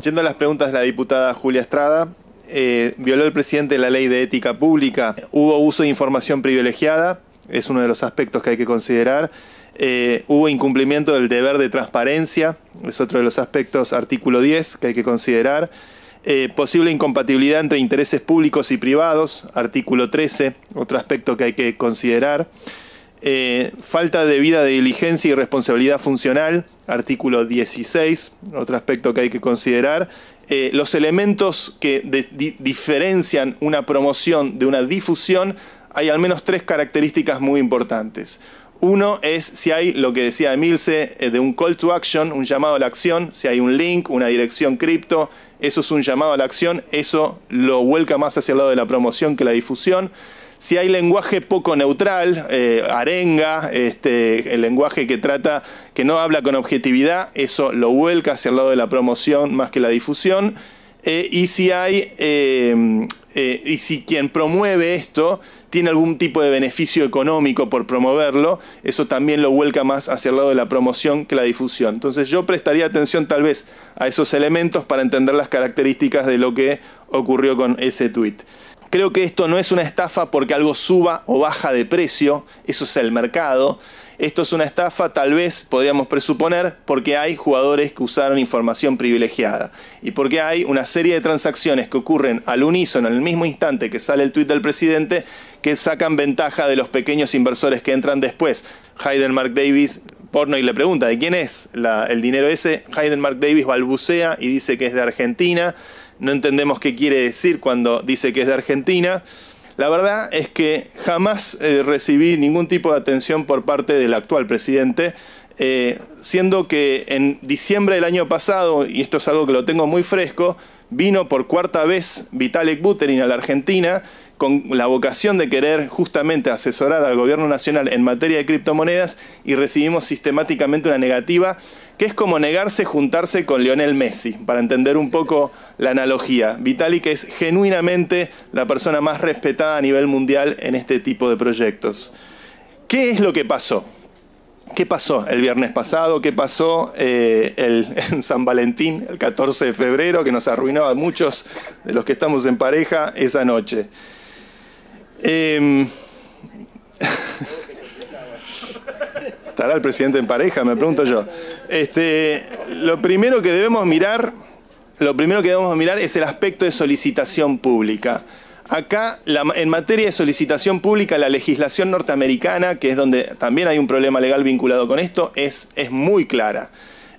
Yendo a las preguntas de la diputada Julia Estrada, violó el presidente la ley de ética pública, hubo uso de información privilegiada, es uno de los aspectos que hay que considerar, hubo incumplimiento del deber de transparencia, es otro de los aspectos, artículo 10, que hay que considerar, posible incompatibilidad entre intereses públicos y privados, artículo 13, otro aspecto que hay que considerar, falta de debida diligencia y responsabilidad funcional, artículo 16, otro aspecto que hay que considerar. Los elementos que diferencian una promoción de una difusión, hay al menos 3 características muy importantes. Uno es si hay lo que decía Emilce, de un call to action, un llamado a la acción, si hay un link, una dirección cripto, eso es un llamado a la acción, eso lo vuelca más hacia el lado de la promoción que la difusión. Si hay lenguaje poco neutral, arenga, el lenguaje que no habla con objetividad, eso lo vuelca hacia el lado de la promoción más que la difusión. Y si quien promueve esto tiene algún tipo de beneficio económico por promoverlo, eso también lo vuelca más hacia el lado de la promoción que la difusión. Entonces yo prestaría atención tal vez a esos elementos para entender las características de lo que ocurrió con ese tuit. Creo que esto no es una estafa porque algo suba o baja de precio, eso es el mercado. Esto es una estafa, tal vez podríamos presuponer, porque hay jugadores que usaron información privilegiada y porque hay una serie de transacciones que ocurren al unísono en el mismo instante que sale el tuit del presidente que sacan ventaja de los pequeños inversores que entran después. Hayden Mark Davis, Portnoy le pregunta ¿de quién es el dinero ese? Hayden Mark Davis balbucea y dice que es de Argentina. No entendemos qué quiere decir cuando dice que es de Argentina. La verdad es que jamás recibí ningún tipo de atención por parte del actual presidente, siendo que en diciembre del año pasado, y esto es algo que lo tengo muy fresco, vino por 4ª vez Vitalik Buterin a la Argentina con la vocación de querer justamente asesorar al gobierno nacional en materia de criptomonedas y recibimos sistemáticamente una negativa, que es como negarse juntarse con Lionel Messi, para entender un poco la analogía. Vitalik es genuinamente la persona más respetada a nivel mundial en este tipo de proyectos. ¿Qué es lo que pasó? ¿Qué pasó el viernes pasado? ¿Qué pasó en San Valentín, el 14 de febrero, que nos arruinó a muchos de los que estamos en pareja esa noche? ¿Estará el presidente en pareja? Me pregunto yo. Lo primero que debemos mirar es el aspecto de solicitación pública. Acá, en materia de solicitación pública, la legislación norteamericana, que es donde también hay un problema legal vinculado con esto, es muy clara.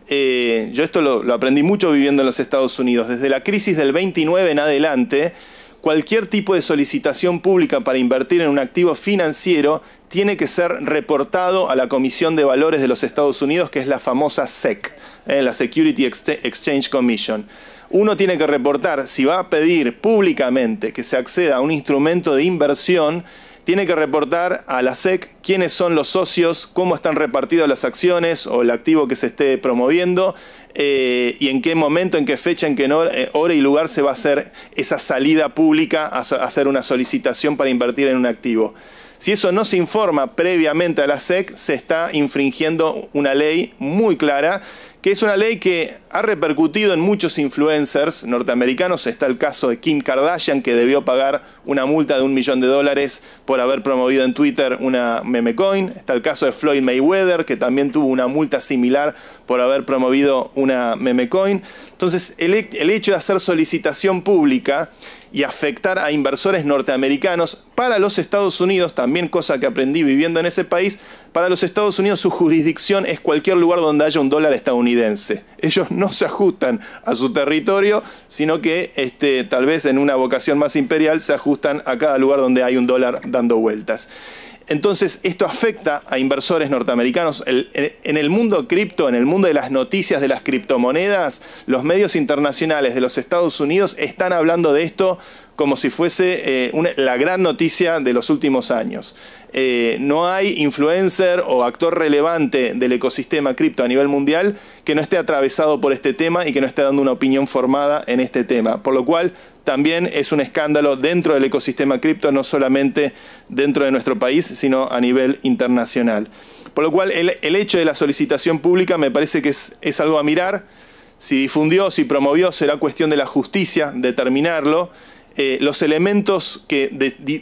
Yo esto lo aprendí mucho viviendo en los Estados Unidos. Desde la crisis del 29 en adelante, cualquier tipo de solicitación pública para invertir en un activo financiero tiene que ser reportado a la Comisión de Valores de los Estados Unidos, que es la famosa SEC, la Security Exchange Commission. Uno tiene que reportar, si va a pedir públicamente que se acceda a un instrumento de inversión, tiene que reportar a la SEC quiénes son los socios, cómo están repartidas las acciones o el activo que se esté promoviendo, y en qué momento, en qué fecha, en qué hora y lugar se va a hacer esa salida pública a hacer una solicitación para invertir en un activo. Si eso no se informa previamente a la SEC, se está infringiendo una ley muy clara, que es una ley que ha repercutido en muchos influencers norteamericanos. Está el caso de Kim Kardashian, que debió pagar una multa de $1 millón por haber promovido en Twitter una meme coin. Está el caso de Floyd Mayweather, que también tuvo una multa similar por haber promovido una meme coin. Entonces, el hecho de hacer solicitación pública y afectar a inversores norteamericanos para los Estados Unidos, también cosa que aprendí viviendo en ese país, para los Estados Unidos su jurisdicción es cualquier lugar donde haya un dólar estadounidense. Ellos no se ajustan a su territorio, sino que tal vez en una vocación más imperial se ajustan a cada lugar donde hay un dólar dando vueltas. Entonces, esto afecta a inversores norteamericanos. En el mundo cripto, en el mundo de las noticias de las criptomonedas, los medios internacionales de los Estados Unidos están hablando de esto como si fuese la gran noticia de los últimos años. No hay influencer o actor relevante del ecosistema cripto a nivel mundial que no esté atravesado por este tema y que no esté dando una opinión formada en este tema. Por lo cual, también es un escándalo dentro del ecosistema cripto, no solamente dentro de nuestro país, sino a nivel internacional. Por lo cual, el hecho de la solicitación pública me parece que es algo a mirar. Si difundió, si promovió, será cuestión de la justicia determinarlo. Los elementos que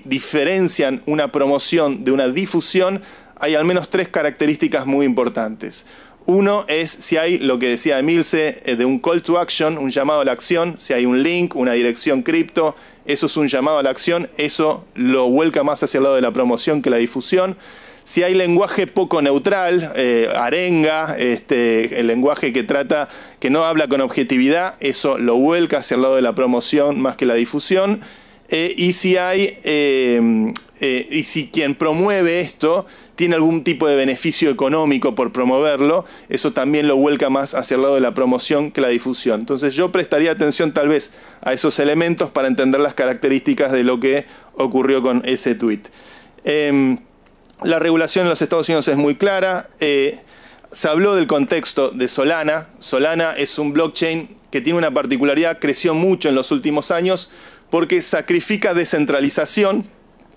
diferencian una promoción de una difusión, hay al menos 3 características muy importantes. Uno es si hay, lo que decía Emilce, de un call to action, un llamado a la acción, si hay un link, una dirección cripto, eso es un llamado a la acción, eso lo vuelca más hacia el lado de la promoción que la difusión. Si hay lenguaje poco neutral, arenga, el lenguaje que no habla con objetividad, eso lo vuelca hacia el lado de la promoción más que la difusión. Y si quien promueve esto tiene algún tipo de beneficio económico por promoverlo, eso también lo vuelca más hacia el lado de la promoción que la difusión. Entonces yo prestaría atención tal vez a esos elementos para entender las características de lo que ocurrió con ese tweet. La regulación en los Estados Unidos es muy clara. Se habló del contexto de Solana. Solana es un blockchain que tiene una particularidad, creció mucho en los últimos años porque sacrifica descentralización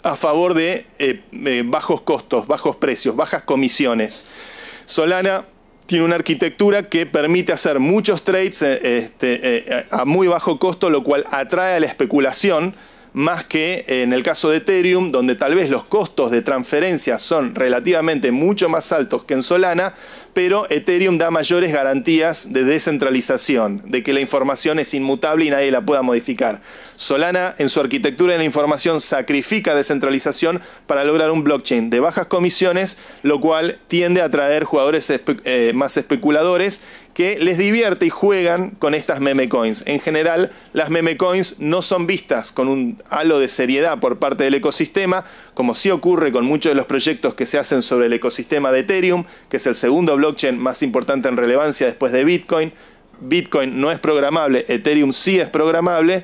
a favor de bajos costos, bajos precios, bajas comisiones. Solana tiene una arquitectura que permite hacer muchos trades a muy bajo costo, lo cual atrae a la especulación, más que en el caso de Ethereum, donde tal vez los costos de transferencia son relativamente mucho más altos que en Solana, pero Ethereum da mayores garantías de descentralización, de que la información es inmutable y nadie la pueda modificar. Solana, en su arquitectura de la información, sacrifica descentralización para lograr un blockchain de bajas comisiones, lo cual tiende a atraer jugadores más especuladores que les divierte y juegan con estas meme coins. En general, las meme coins no son vistas con un halo de seriedad por parte del ecosistema, como sí ocurre con muchos de los proyectos que se hacen sobre el ecosistema de Ethereum, que es el segundo blockchain más importante en relevancia después de Bitcoin. Bitcoin no es programable, Ethereum sí es programable.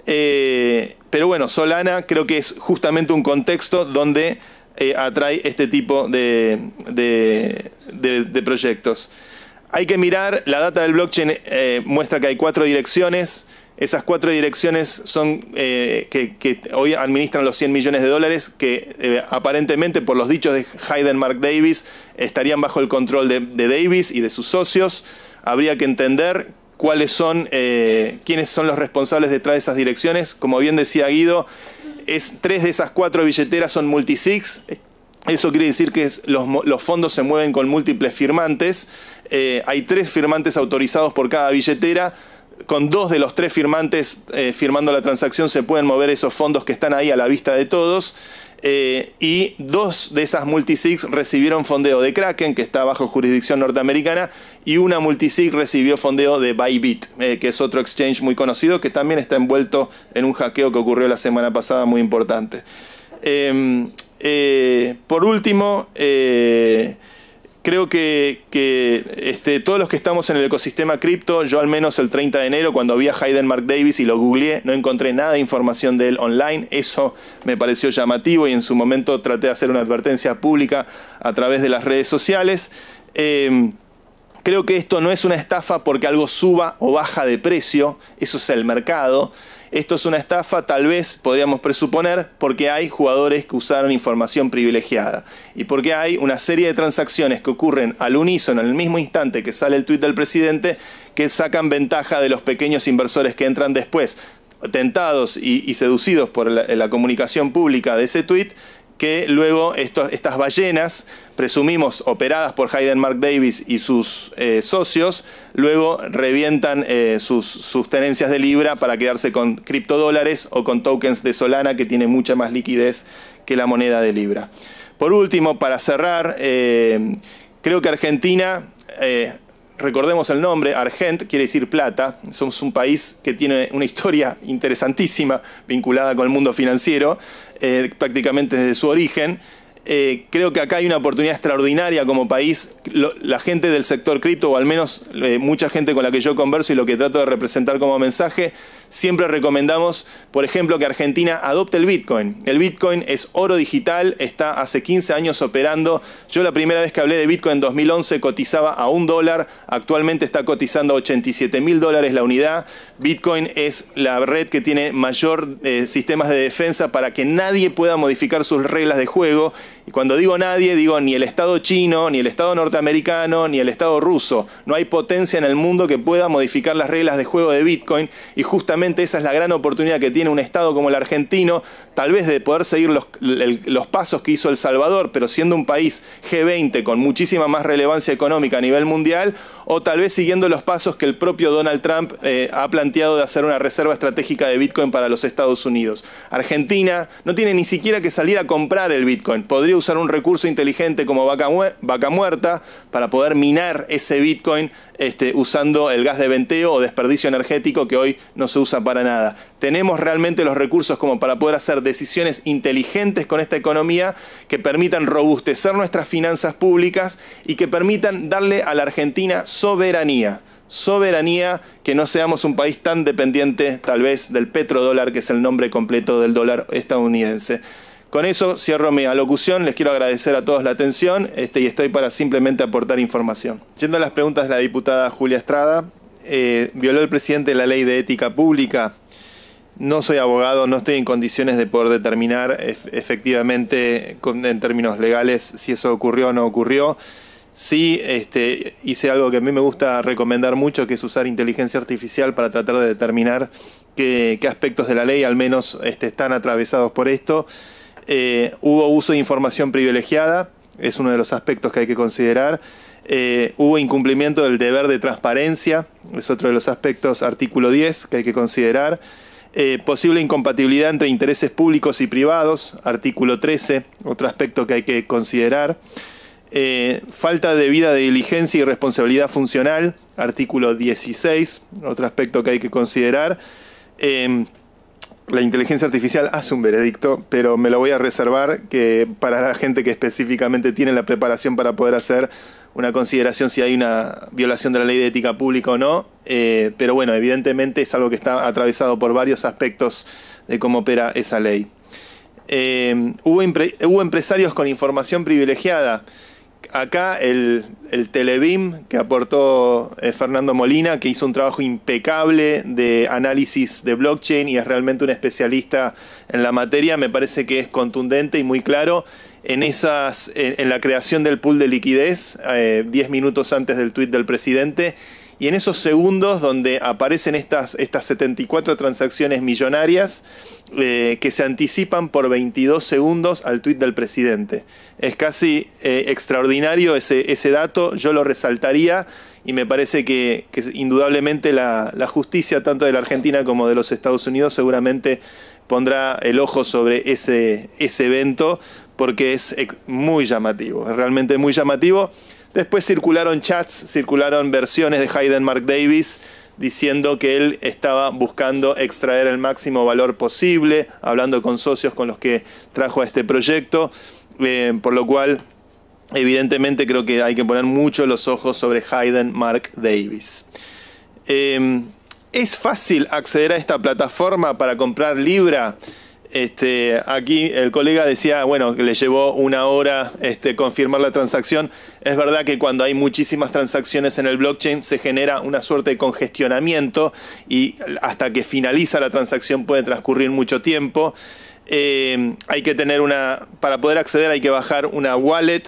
Pero bueno, Solana creo que es justamente un contexto donde atrae este tipo de proyectos. Hay que mirar, la data del blockchain muestra que hay 4 direcciones. Esas 4 direcciones son que hoy administran los $100 millones, que aparentemente, por los dichos de Hayden Mark Davis, estarían bajo el control de Davis y de sus socios. Habría que entender quiénes son los responsables detrás de esas direcciones. Como bien decía Guido, 3 de esas 4 billeteras son multisigs. Eso quiere decir que los fondos se mueven con múltiples firmantes. Hay 3 firmantes autorizados por cada billetera. Con 2 de los 3 firmantes firmando la transacción se pueden mover esos fondos que están ahí a la vista de todos. Y 2 de esas multisigs recibieron fondeo de Kraken, que está bajo jurisdicción norteamericana, y una multisig recibió fondeo de Bybit, que es otro exchange muy conocido, que también está envuelto en un hackeo que ocurrió la semana pasada muy importante. Por último, creo que todos los que estamos en el ecosistema cripto, yo al menos el 30 de enero, cuando vi a Hayden Mark Davis y lo googleé, no encontré nada de información de él online. Eso me pareció llamativo y en su momento traté de hacer una advertencia pública a través de las redes sociales. Creo que esto no es una estafa porque algo suba o baja de precio, eso es el mercado. Esto es una estafa, tal vez podríamos presuponer, porque hay jugadores que usaron información privilegiada y porque hay una serie de transacciones que ocurren al unísono en el mismo instante que sale el tuit del presidente, que sacan ventaja de los pequeños inversores que entran después, tentados y seducidos por la comunicación pública de ese tuit, que luego estas ballenas, presumimos operadas por Hayden Mark Davis y sus socios, luego revientan sus tenencias de Libra para quedarse con criptodólares o con tokens de Solana, que tiene mucha más liquidez que la moneda de Libra. Por último, para cerrar, creo que Argentina, recordemos el nombre, Argent quiere decir plata. Somos un país que tiene una historia interesantísima vinculada con el mundo financiero, prácticamente desde su origen. Creo que acá hay una oportunidad extraordinaria como país. La gente del sector cripto, o al menos mucha gente con la que yo converso y lo que trato de representar como mensaje, siempre recomendamos, por ejemplo, que Argentina adopte el Bitcoin. El Bitcoin es oro digital, está hace 15 años operando. Yo la primera vez que hablé de Bitcoin en 2011 cotizaba a $1, actualmente está cotizando a $87.000 la unidad. Bitcoin es la red que tiene mayor sistemas de defensa para que nadie pueda modificar sus reglas de juego Y cuando digo nadie, digo ni el Estado chino, ni el Estado norteamericano, ni el Estado ruso. No hay potencia en el mundo que pueda modificar las reglas de juego de Bitcoin, y justamente esa es la gran oportunidad que tiene un Estado como el argentino, tal vez de poder seguir los pasos que hizo El Salvador, pero siendo un país G20 con muchísima más relevancia económica a nivel mundial, o tal vez siguiendo los pasos que el propio Donald Trump ha planteado de hacer una reserva estratégica de Bitcoin para los Estados Unidos. Argentina no tiene ni siquiera que salir a comprar el Bitcoin. Podría usar un recurso inteligente como vaca muerta para poder minar ese Bitcoin usando el gas de venteo o desperdicio energético que hoy no se usa para nada. Tenemos realmente los recursos como para poder hacer decisiones inteligentes con esta economía que permitan robustecer nuestras finanzas públicas y que permitan darle a la Argentina soberanía. Soberanía, que no seamos un país tan dependiente tal vez del petrodólar, que es el nombre completo del dólar estadounidense. Con eso cierro mi alocución, les quiero agradecer a todos la atención y estoy para simplemente aportar información. Yendo a las preguntas de la diputada Julia Estrada, ¿violó el presidente la ley de ética pública? No soy abogado, no estoy en condiciones de poder determinar efectivamente en términos legales si eso ocurrió o no ocurrió. Sí, hice algo que a mí me gusta recomendar mucho, que es usar inteligencia artificial para tratar de determinar qué aspectos de la ley al menos están atravesados por esto. Hubo uso de información privilegiada, es uno de los aspectos que hay que considerar. Hubo incumplimiento del deber de transparencia, es otro de los aspectos, artículo 10, que hay que considerar. Posible incompatibilidad entre intereses públicos y privados, artículo 13, otro aspecto que hay que considerar. Falta de debida diligencia y responsabilidad funcional, artículo 16, otro aspecto que hay que considerar. La inteligencia artificial hace un veredicto, pero me lo voy a reservar para la gente que específicamente tiene la preparación para poder hacer una consideración si hay una violación de la ley de ética pública o no. Pero bueno, evidentemente es algo que está atravesado por varios aspectos de cómo opera esa ley. Hubo empresarios con información privilegiada. Acá el Telebim que aportó Fernando Molina, que hizo un trabajo impecable de análisis de blockchain y es realmente un especialista en la materia, me parece que es contundente y muy claro en la creación del pool de liquidez 10 minutos antes del tuit del presidente. Y en esos segundos donde aparecen estas 74 transacciones millonarias que se anticipan por 22 segundos al tuit del presidente. Es casi extraordinario ese dato, yo lo resaltaría y me parece que indudablemente la justicia tanto de la Argentina como de los Estados Unidos seguramente pondrá el ojo sobre ese evento porque es muy llamativo, es realmente muy llamativo. Después circularon chats, circularon versiones de Hayden Mark Davis diciendo que él estaba buscando extraer el máximo valor posible, hablando con socios con los que trajo a este proyecto, por lo cual evidentemente creo que hay que poner mucho los ojos sobre Hayden Mark Davis. ¿Es fácil acceder a esta plataforma para comprar Libra? Aquí el colega decía, bueno, que le llevó una hora confirmar la transacción. Es verdad que cuando hay muchísimas transacciones en el blockchain se genera una suerte de congestionamiento y hasta que finaliza la transacción puede transcurrir mucho tiempo. Hay que tener para poder acceder hay que bajar una wallet,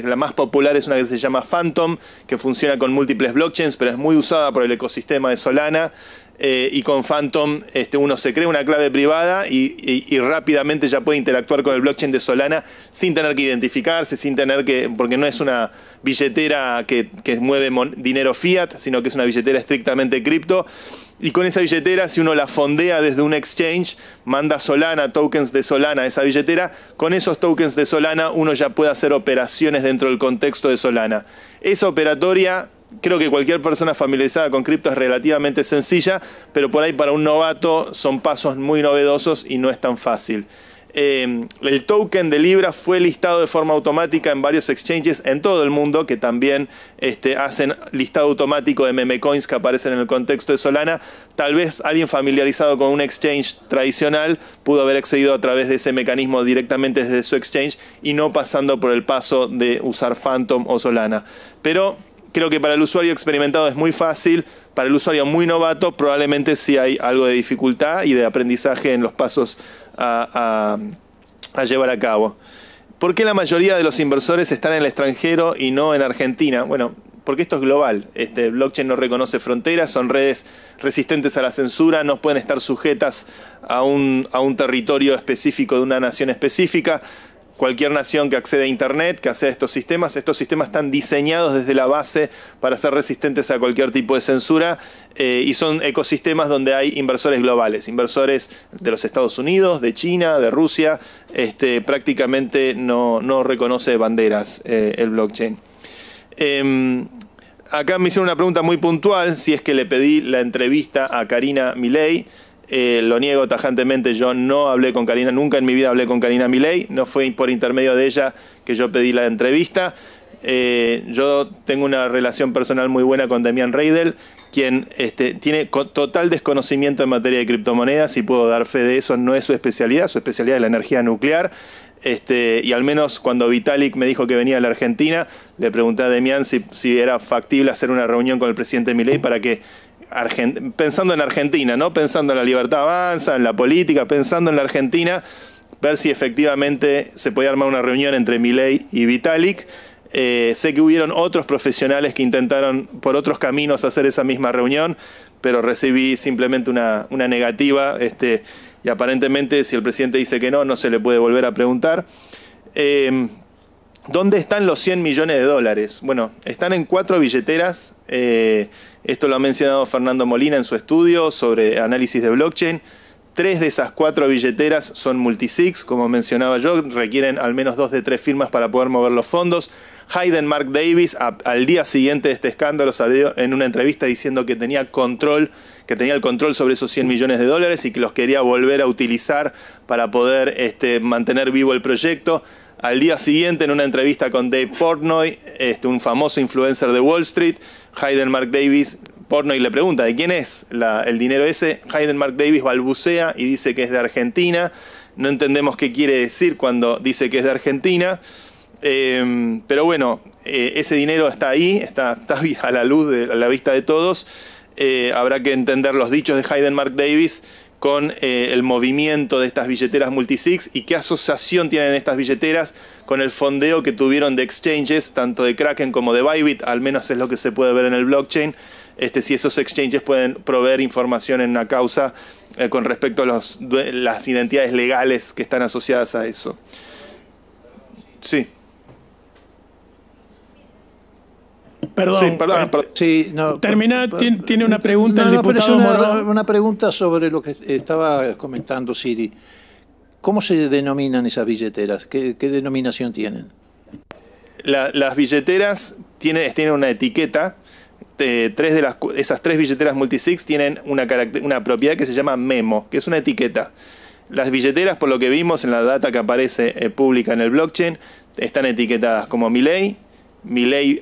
la más popular es una que se llama Phantom, que funciona con múltiples blockchains, pero es muy usada por el ecosistema de Solana. Y con Phantom uno se crea una clave privada y rápidamente ya puede interactuar con el blockchain de Solana sin tener que identificarse, porque no es una billetera que mueve dinero fiat, sino que es una billetera estrictamente cripto. Y con esa billetera, si uno la fondea desde un exchange, manda Solana, tokens de Solana a esa billetera, con esos tokens de Solana uno ya puede hacer operaciones dentro del contexto de Solana. Esa operatoria, creo que cualquier persona familiarizada con cripto es relativamente sencilla, pero por ahí para un novato son pasos muy novedosos y no es tan fácil. El token de Libra fue listado de forma automática en varios exchanges en todo el mundo que también hacen listado automático de meme coins que aparecen en el contexto de Solana. Tal vez alguien familiarizado con un exchange tradicional pudo haber accedido a través de ese mecanismo directamente desde su exchange y no pasando por el paso de usar Phantom o Solana. Pero creo que para el usuario experimentado es muy fácil, para el usuario muy novato probablemente sí hay algo de dificultad y de aprendizaje en los pasos a llevar a cabo. ¿Por qué la mayoría de los inversores están en el extranjero y no en Argentina? Bueno, porque esto es global. Blockchain no reconoce fronteras, son redes resistentes a la censura, no pueden estar sujetas a un territorio específico de una nación específica. Cualquier nación que accede a Internet, que accede a estos sistemas están diseñados desde la base para ser resistentes a cualquier tipo de censura y son ecosistemas donde hay inversores globales, inversores de los Estados Unidos, de China, de Rusia. Prácticamente no reconoce banderas el blockchain. Acá me hicieron una pregunta muy puntual, si es que le pedí la entrevista a Karina Milei. Lo niego tajantemente, yo no hablé con Karina, nunca en mi vida hablé con Karina Milei, no fue por intermedio de ella que yo pedí la entrevista. Yo tengo una relación personal muy buena con Demian Reidel, quien tiene total desconocimiento en materia de criptomonedas y puedo dar fe de eso, no es su especialidad es la energía nuclear. Y al menos cuando Vitalik me dijo que venía a la Argentina, le pregunté a Demian si era factible hacer una reunión con el presidente Milei para que, pensando en Argentina, ¿no? Pensando en la Libertad Avanza, en la política, pensando en la Argentina, ver si efectivamente se podía armar una reunión entre Milei y Vitalik. Sé que hubieron otros profesionales que intentaron por otros caminos hacer esa misma reunión, pero recibí simplemente una negativa. Y aparentemente, si el presidente dice que no se le puede volver a preguntar. ¿Dónde están los 100 millones de dólares? Bueno, están en 4 billeteras. Esto lo ha mencionado Fernando Molina en su estudio sobre análisis de blockchain. 3 de esas 4 billeteras son multisigs, como mencionaba yo, requieren al menos 2 de 3 firmas para poder mover los fondos. Hayden Mark Davis, al día siguiente de este escándalo, salió en una entrevista diciendo que tenía el control sobre esos 100 millones de dólares y que los quería volver a utilizar para poder mantener vivo el proyecto. Al día siguiente, en una entrevista con Dave Portnoy, un famoso influencer de Wall Street, Hayden Mark Davis, Portnoy le pregunta ¿de quién es el dinero ese? Hayden Mark Davis balbucea y dice que es de Argentina. No entendemos qué quiere decir cuando dice que es de Argentina. Pero bueno, ese dinero está ahí, está a la luz, a la vista de todos. Habrá que entender los dichos de Hayden Mark Davis con el movimiento de estas billeteras multisigs y qué asociación tienen estas billeteras con el fondeo que tuvieron de exchanges, tanto de Kraken como de Bybit, al menos es lo que se puede ver en el blockchain. Si esos exchanges pueden proveer información en una causa con respecto a las identidades legales que están asociadas a eso. Sí. Perdón. Sí, perdón. Sí, no, Termina, tiene una pregunta el diputado Moró. Una pregunta sobre lo que estaba comentando Siri. ¿Cómo se denominan esas billeteras? ¿Qué denominación tienen? Las billeteras tienen una etiqueta. Esas 3 billeteras multisigs tienen una propiedad que se llama memo, que es una etiqueta. Las billeteras, por lo que vimos en la data que aparece pública en el blockchain, están etiquetadas como Milei,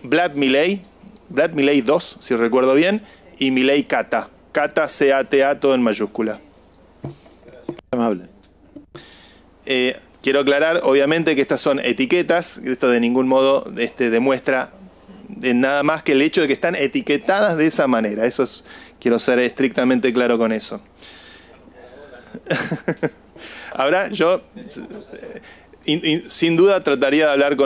Vlad Milei 2, si recuerdo bien, y Milei Kata. Kata, C-A-T-A, todo en mayúscula. Amable. Quiero aclarar, obviamente, que estas son etiquetas. Esto de ningún modo demuestra nada más que el hecho de que están etiquetadas de esa manera. Quiero ser estrictamente claro con eso. Ahora, yo sin duda trataría de hablar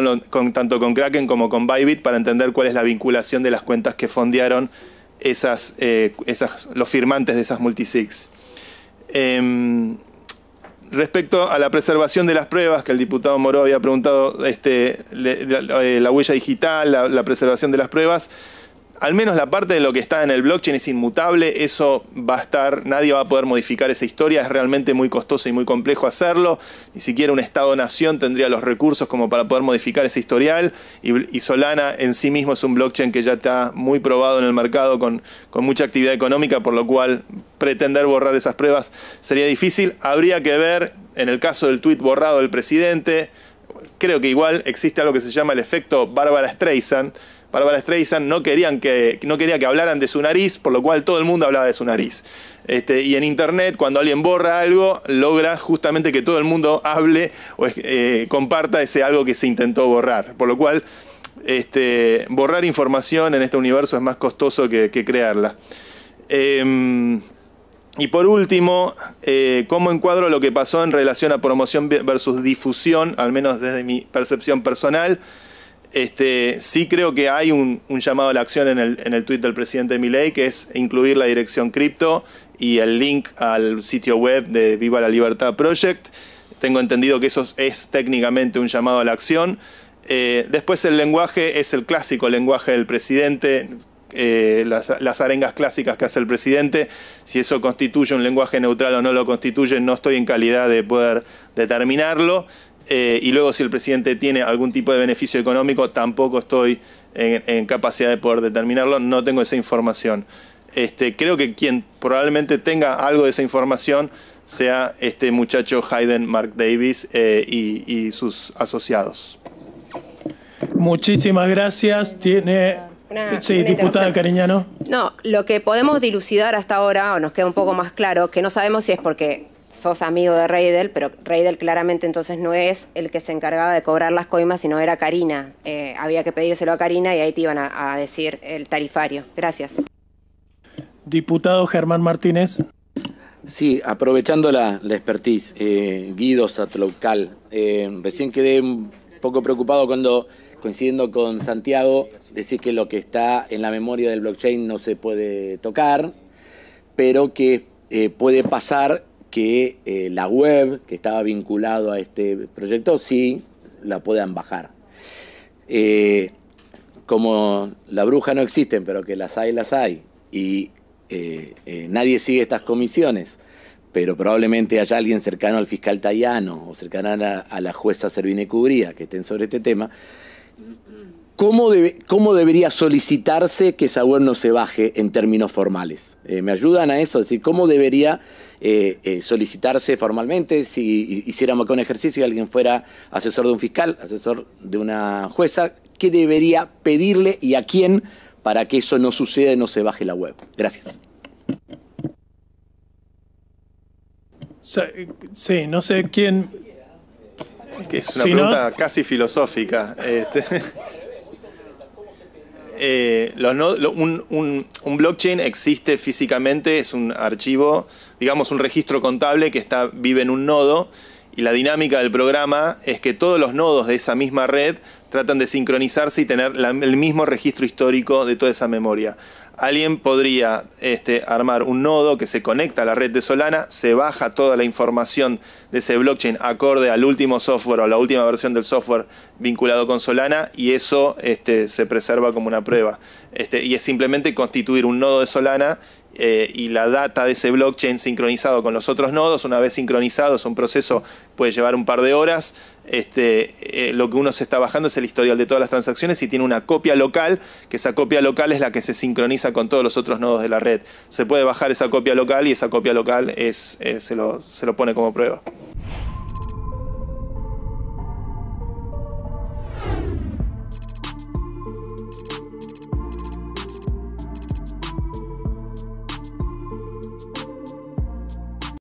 tanto con Kraken como con Bybit para entender cuál es la vinculación de las cuentas que fondearon los firmantes de esas multisigs. Respecto a la preservación de las pruebas, que el diputado Moró había preguntado, la huella digital, la preservación de las pruebas, al menos la parte de lo que está en el blockchain es inmutable, eso va a estar, nadie va a poder modificar esa historia, es realmente muy costoso y muy complejo hacerlo, ni siquiera un Estado-nación tendría los recursos como para poder modificar ese historial, y Solana en sí mismo es un blockchain que ya está muy probado en el mercado con mucha actividad económica, por lo cual pretender borrar esas pruebas sería difícil. Habría que ver, en el caso del tuit borrado del presidente, creo que igual existe algo que se llama el efecto Bárbara Streisand. Bárbara Streisand no quería que hablaran de su nariz, por lo cual todo el mundo hablaba de su nariz. Y en Internet, cuando alguien borra algo, logra justamente que todo el mundo hable o comparta ese algo que se intentó borrar. Por lo cual, borrar información en este universo es más costoso que crearla. Y por último, ¿cómo encuadro lo que pasó en relación a promoción versus difusión, al menos desde mi percepción personal? Sí creo que hay un llamado a la acción en el tuit del presidente Milei, que es incluir la dirección cripto y el link al sitio web de Viva la Libertad Project. Tengo entendido que eso es técnicamente un llamado a la acción. Después el lenguaje es el clásico lenguaje del presidente, las arengas clásicas que hace el presidente. Si eso constituye un lenguaje neutral o no lo constituye, no estoy en calidad de poder determinarlo. Y luego si el presidente tiene algún tipo de beneficio económico, tampoco estoy en capacidad de poder determinarlo, no tengo esa información. Creo que quien probablemente tenga algo de esa información sea este muchacho Hayden Mark Davis y sus asociados. Muchísimas gracias. Sí, diputada Cariñano. No, lo que podemos dilucidar hasta ahora, o nos queda un poco más claro, que no sabemos si es porque sos amigo de Reidel, pero Reidel claramente entonces no es el que se encargaba de cobrar las coimas, sino era Karina. Había que pedírselo a Karina y ahí te iban a decir el tarifario. Gracias. Diputado Germán Martínez. Sí, aprovechando la expertise, Guido Satloucal, recién quedé un poco preocupado cuando, coincidiendo con Santiago, decís que lo que está en la memoria del blockchain no se puede tocar, pero que puede pasar que la web que estaba vinculado a este proyecto sí la puedan bajar. Como la bruja no existen, pero que las hay, y nadie sigue estas comisiones, pero probablemente haya alguien cercano al fiscal Tayano o cercano a la jueza Servine Cubría que estén sobre este tema. ¿Cómo debería solicitarse que esa web no se baje en términos formales? ¿Me ayudan a eso? Es decir, ¿cómo debería solicitarse formalmente si hiciéramos acá un ejercicio y alguien fuera asesor de un fiscal, asesor de una jueza? ¿Qué debería pedirle y a quién para que eso no suceda y no se baje la web? Gracias. Sí, no sé quién... Que es una pregunta casi filosófica. Un blockchain existe físicamente, es un archivo, digamos un registro contable que vive en un nodo, y la dinámica del programa es que todos los nodos de esa misma red tratan de sincronizarse y tener el mismo registro histórico de toda esa memoria. Alguien podría armar un nodo que se conecta a la red de Solana, se baja toda la información de ese blockchain acorde al último software o a la última versión del software vinculado con Solana, y eso se preserva como una prueba. Y es simplemente constituir un nodo de Solana y la data de ese blockchain sincronizado con los otros nodos. Una vez sincronizado, es un proceso, puede llevar un par de horas. Lo que uno se está bajando es el historial de todas las transacciones y tiene una copia local, que esa copia local es la que se sincroniza con todos los otros nodos de la red. Se puede bajar esa copia local y esa copia local se lo pone como prueba.